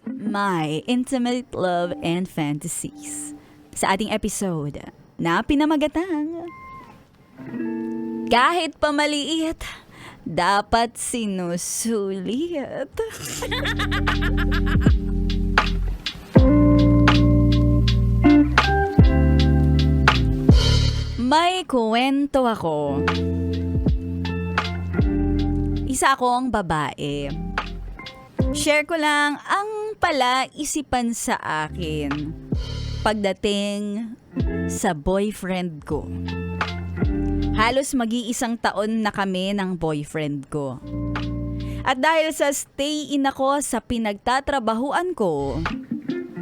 my intimate love and fantasies. Sa ating episode na pinamagatang kahit pamaliit, dapat sinusulit. May kwento ako. Isa akong babae. Share ko lang ang palaisipan sa akin pagdating sa boyfriend ko. Halos mag-iisang taon na kami ng boyfriend ko. At dahil sa stay-in ako sa pinagtatrabahuan ko,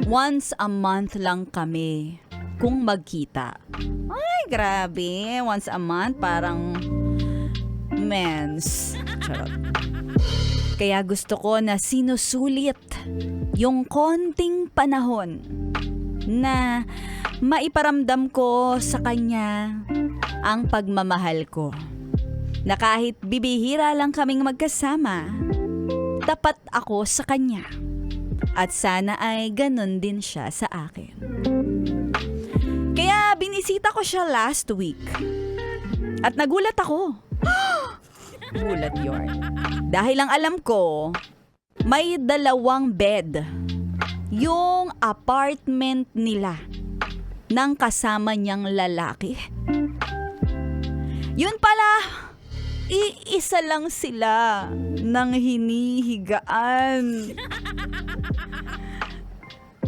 once a month lang kami kung magkita. Ay, grabe. Once a month, parang mens. Charot. Kaya gusto ko na sinusulit yung konting panahon na maiparamdam ko sa kanya ang pagmamahal ko. Na kahit bibihira lang kaming magkasama, tapat ako sa kanya. At sana ay ganun din siya sa akin. Kaya binisita ko siya last week. At nagulat ako. Gulat yun. Dahil ang alam ko, may 2 bed yung apartment nila ng kasama niyang lalaki. Yun pala, iisa lang sila ng hinihigaan.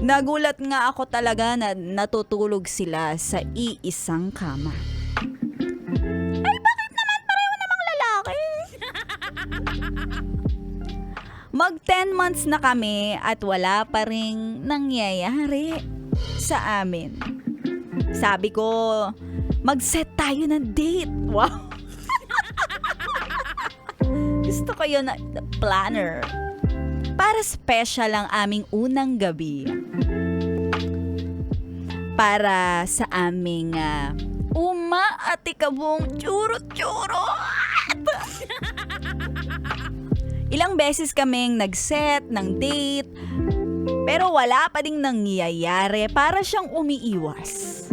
Nagulat nga ako talaga na natutulog sila sa iisang kama. Ay, bakit naman pareho namang lalaki? Mag 10 months na kami at wala pa ring nangyayari sa amin. Sabi ko, mag-set tayo ng date. Wow! Gusto ko yun na planner. Para special ang aming unang gabi. Para sa aming uma-atikabong churot-churot. Ilang beses kaming nag-set ng date, pero wala pa ding nangyayari, para siyang umiiwas.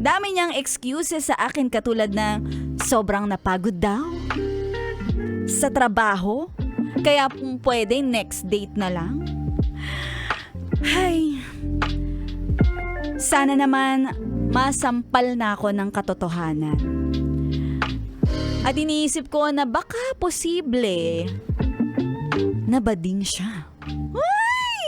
Dami niyang excuses sa akin katulad ng sobrang napagod daw sa trabaho, kaya kung pwede next date na lang. Ay, sana naman masampal na ako ng katotohanan. At iniisip ko na baka posible na bading siya. Ay!